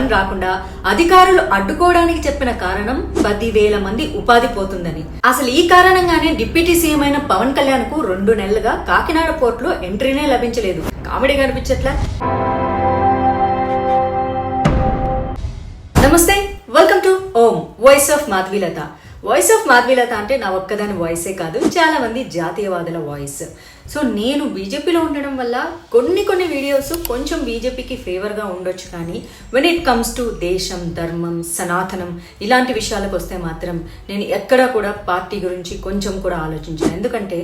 పవన్ రాకుండా అధికారులు అడ్డుకోవడానికి చెప్పిన కారణం 10,000 మంది ఉపాధి పోతుందని. అసలు ఈ కారణంగానే డిప్యూటీ సీఎం అయిన పవన్ కళ్యాణ్ కు 2 నెలలుగా కాకినాడ పోర్టులో ఎంట్రీనే లభించలేదు. కామెడీ కనిపించట్లా? నమస్తే, welcome to Om voice of Madhavilatha. Voice of Madhavilatha అంటే నా ఒక్కదాని వాయిసే కాదు, చాలా మంది జాతీయవాదుల వాయిస్. సో నేను బీజేపీలో ఉండడం వల్ల కొన్ని వీడియోస్ కొంచెం బీజేపీకి ఫేవర్గా ఉండొచ్చు, కానీ వెన్ ఇట్ కమ్స్ టు దేశం, ధర్మం, సనాతనం ఇలాంటి విషయాలకు వస్తే మాత్రం నేను ఎక్కడా కూడా పార్టీ గురించి కొంచెం కూడా ఆలోచించాను. ఎందుకంటే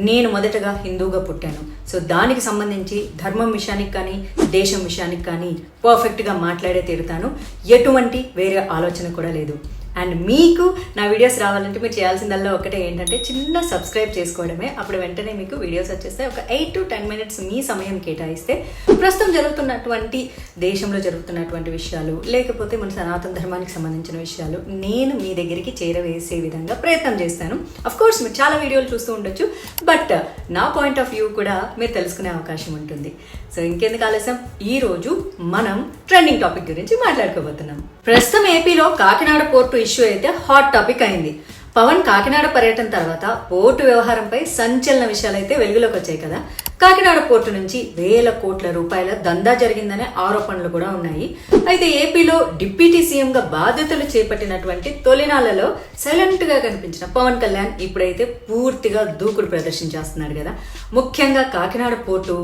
నేను మొదటగా హిందూగా పుట్టాను. సో దానికి సంబంధించి ధర్మం విషయానికి కానీ దేశం విషయానికి కానీ పర్ఫెక్ట్గా మాట్లాడే తీరుతాను. ఎటువంటి వేరే ఆలోచన కూడా లేదు. అండ్ మీకు నా వీడియోస్ రావాలంటే మీరు చేయాల్సిందల్లా ఒకటే ఏంటంటే చిన్న సబ్స్క్రైబ్ చేసుకోవడమే. అప్పుడు వెంటనే మీకు వీడియోస్ వచ్చేస్తే ఒక 8 to 10 minutes మీ సమయం కేటాయిస్తే ప్రస్తుతం జరుగుతున్నటువంటి దేశంలో జరుగుతున్నటువంటి విషయాలు, లేకపోతే మన సనాతన ధర్మానికి సంబంధించిన విషయాలు నేను మీ దగ్గరికి చేరవేసే విధంగా ప్రయత్నం చేస్తాను. అఫ్ కోర్స్ మీరు చాలా వీడియోలు చూస్తూ ఉండొచ్చు, బట్ నా పాయింట్ ఆఫ్ వ్యూ కూడా మీరు తెలుసుకునే అవకాశం ఉంటుంది. సో ఇంకెందుకు ఆలస్యం, ఈ రోజు మనం ట్రెండింగ్ టాపిక్ గురించి మాట్లాడుకోబోతున్నాం. ప్రస్తుతం ఏపీలో కాకినాడ పోర్టు ఇష్యూ అయితే హాట్ టాపిక్ అయింది. పవన్ కాకినాడ పర్యటన తర్వాత పోర్టు వ్యవహారంపై సంచలన విషయాలు అయితే వెలుగులోకి వచ్చాయి కదా. కాకినాడ పోర్టు నుంచి వేల కోట్ల రూపాయల దందా జరిగిందనే ఆరోపణలు కూడా ఉన్నాయి. అయితే ఏపీలో డిప్యూటీ సీఎంగా బాధ్యతలు చేపట్టినటువంటి తొలినాళ్లలో సైలెంట్ గా కనిపించిన పవన్ కళ్యాణ్ ఇప్పుడైతే పూర్తిగా దూకుడు ప్రదర్శించేస్తున్నాడు కదా. ముఖ్యంగా కాకినాడ పోర్టు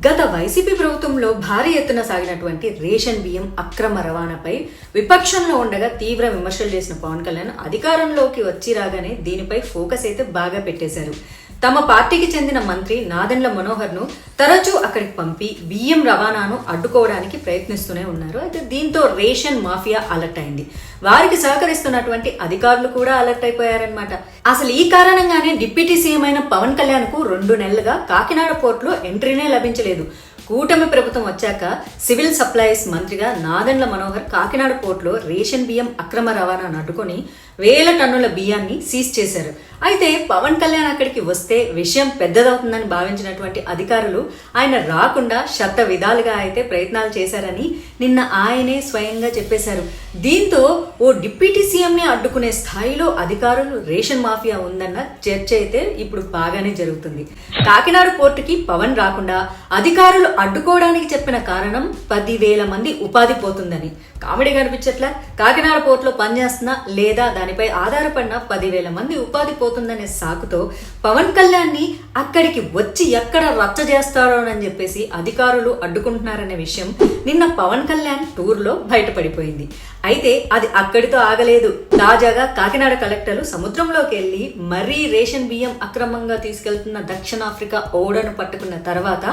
గత వైసీపీ ప్రభుత్వంలో భారీ ఎత్తున సాగినటువంటి రేషన్ బియ్యం అక్రమ రవాణాపై విపక్షంలో ఉండగా తీవ్ర విమర్శలు చేసిన పవన్ కళ్యాణ్ అధికారంలోకి వచ్చి రాగానే దీనిపై ఫోకస్ అయితే బాగా పెట్టేశారు. తమ పార్టీకి చెందిన మంత్రి నాదెండ్ల మనోహర్ ను తరచూ అక్కడికి పంపి బియ్యం రవాణాను అడ్డుకోవడానికి ప్రయత్నిస్తూనే ఉన్నారు. అయితే దీంతో రేషన్ మాఫియా అలర్ట్ అయింది. వారికి సహకరిస్తున్నటువంటి అధికారులు కూడా అలర్ట్ అయిపోయారన్నమాట. అసలు ఈ కారణంగానే డిప్యూటీ సీఎం అయిన పవన్ కళ్యాణ్ కు 2 నెలలుగా కాకినాడ పోర్టులో ఎంట్రీనే లభించలేదు. కూటమి ప్రభుత్వం వచ్చాక సివిల్ సప్లైస్ మంత్రిగా నాదెండ్ల మనోహర్ కాకినాడ పోర్టులో రేషన్ బియ్యం అక్రమ రవాణాను అడ్డుకొని 1000 టన్నుల బియ్యాన్ని సీజ్ చేశారు. అయితే పవన్ కళ్యాణ్ అక్కడికి వస్తే విషయం పెద్దదవుతుందని భావించినటువంటి అధికారులు ఆయన రాకుండా శత విధాలుగా అయితే ప్రయత్నాలు చేశారని నిన్న ఆయనే స్వయంగా చెప్పేశారు. దీంతో ఓ డిప్యూటీ సీఎంని అడ్డుకునే స్థాయిలో అధికారులు రేషన్ మాఫియా ఉందన్న చర్చ అయితే ఇప్పుడు బాగానే జరుగుతుంది. కాకినాడ పోర్టుకి పవన్ రాకుండా అధికారులు అడ్డుకోవడానికి చెప్పిన కారణం 10,000 మంది ఉపాధి పోతుందని. కామెడీ కనిపించట్లా? కాకినాడ పోర్టులో పనిచేస్తున్నా లేదా దానిపై ఆధారపడిన 10,000 మంది ఉపాధి పోతుందనే సాకుతో పవన్ కళ్యాణ్ ని అక్కడికి వచ్చి ఎక్కడ రచ్చ చేస్తాడోనని చెప్పేసి అధికారులు అడ్డుకుంటున్నారనే విషయం నిన్న పవన్ కళ్యాణ్ టూర్ లో బయటపడిపోయింది. అయితే అది అక్కడితో ఆగలేదు. తాజాగా కాకినాడ కలెక్టర్లు సముద్రంలోకి వెళ్లి మరీ రేషన్ బియ్యం అక్రమంగా తీసుకెళ్తున్న దక్షిణాఫ్రికా ఓడను పట్టుకున్న తర్వాత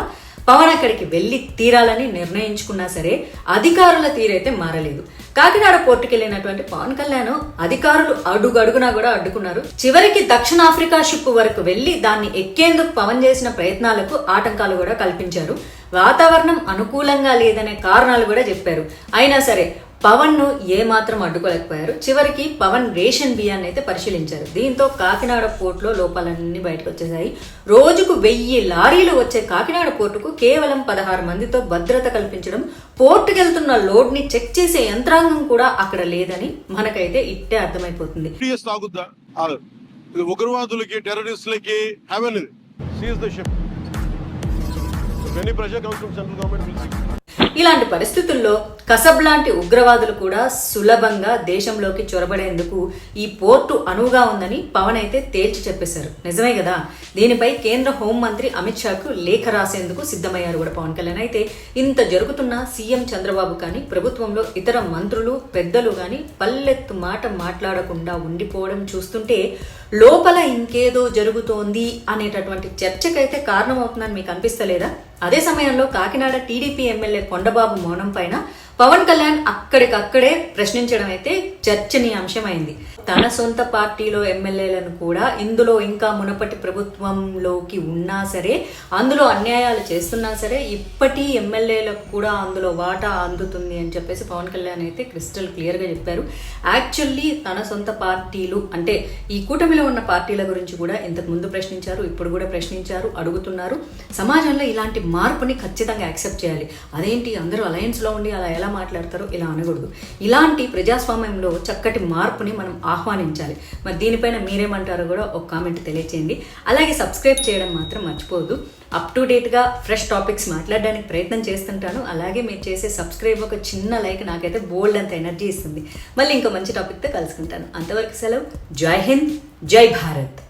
పవన్ అక్కడికి వెళ్లి తీరాలని నిర్ణయించుకున్నా సరే అధికారుల తీరైతే మారలేదు. కాకినాడ పోర్టుకి వెళ్ళినటువంటి పవన్ కళ్యాణ్ అధికారులు అడుగడుగునా కూడా అడ్డుకున్నారు. చివరికి దక్షిణాఫ్రికా షిప్ వరకు వెళ్లి దాన్ని ఎక్కేందుకు పవన్ చేసిన ప్రయత్నాలకు ఆటంకాలు కూడా కల్పించారు. వాతావరణం అనుకూలంగా లేదనే కారణాలు కూడా చెప్పారు. అయినా సరే పవన్ ను ఏమాత్రం అడ్డుకోలేకపోయారు. చివరికి పవన్ రేషన్ బియ్యాన్ని అయితే పరిశీలించారు. దీంతో కాకినాడ పోర్టులో లోపాలన్నీ బయటకు వచ్చేసాయి. రోజుకు 1000 లారీలు వచ్చే కాకినాడ పోర్టుకు కేవలం 16 మందితో భద్రత కల్పించడం, పోర్టుకెళ్తున్న లోడ్ ని చెక్ చేసే యంత్రాంగం కూడా అక్కడ లేదని మనకైతే ఇట్టే అర్థమైపోతుంది. ఉగ్రవాదులకి, టెర్రరిస్టులకి ఇలాంటి పరిస్థితుల్లో కసబ్ లాంటి ఉగ్రవాదులు కూడా సులభంగా దేశంలోకి చొరబడేందుకు ఈ పోర్టు అనువుగా ఉందని పవన్ అయితే తేల్చి చెప్పేశారు. నిజమే కదా. దీనిపై కేంద్ర హోంమంత్రి అమిత్ షాకు లేఖ రాసేందుకు సిద్ధమయ్యారు కూడా పవన్ కళ్యాణ్. అయితే ఇంత జరుగుతున్న సీఎం చంద్రబాబు కానీ ప్రభుత్వంలో ఇతర మంత్రులు పెద్దలు కానీ పల్లెత్తు మాట మాట్లాడకుండా ఉండిపోవడం చూస్తుంటే లోపల ఇంకేదో జరుగుతోంది అనేటటువంటి చర్చకైతే కారణమవుతుందని మీకు అనిపిస్తలేదా? అదే సమయంలో కాకినాడ టీడీపీ ఎమ్మెల్యే కొండబాబు మౌనం పైన పవన్ కళ్యాణ్ అక్కడికక్కడే ప్రశ్నించడం అయితే చర్చనీయాంశమైంది. తన సొంత పార్టీలో ఎమ్మెల్యేలను కూడా ఇందులో ఇంకా మునపటి ప్రభుత్వంలోకి ఉన్నా సరే, అందులో అన్యాయాలు చేస్తున్నా సరే ఇప్పటి ఎమ్మెల్యేలకు కూడా అందులో వాటా అందుతుంది అని చెప్పేసి పవన్ కళ్యాణ్ అయితే క్రిస్టల్ క్లియర్గా చెప్పారు. యాక్చువల్లీ తన సొంత పార్టీలు అంటే ఈ కూటమిలో ఉన్న పార్టీల గురించి కూడా ఇంతకు ముందు ప్రశ్నించారు, ఇప్పుడు కూడా ప్రశ్నించారు, అడుగుతున్నారు. సమాజంలో ఇలాంటి మార్పుని ఖచ్చితంగా యాక్సెప్ట్ చేయాలి. అదేంటి అందరూ అలయన్స్లో ఉండి అలా ఎలా ఇలా మాట్లాడతారో ఇలా అనకూడదు. ఇలాంటి ప్రజాస్వామ్యంలో చక్కటి మార్పుని మనం ఆహ్వానించాలి. మరి దీనిపైన మీరేమంటారో కూడా ఒక కామెంట్ తెలియచేయండి. అలాగే సబ్స్క్రైబ్ చేయడం మాత్రం మర్చిపోవద్దు. అప్ టు డేట్గా ఫ్రెష్ టాపిక్స్ మాట్లాడడానికి ప్రయత్నం చేస్తుంటాను. అలాగే మీరు చేసే సబ్స్క్రైబ్ ఒక చిన్న లైక్ నాకైతే బోల్డ్ అంత ఎనర్జీ ఇస్తుంది. మళ్ళీ ఇంకో మంచి టాపిక్తో కలుసుకుంటాను. అంతవరకు సెలవు. జై హింద్, జై భారత్.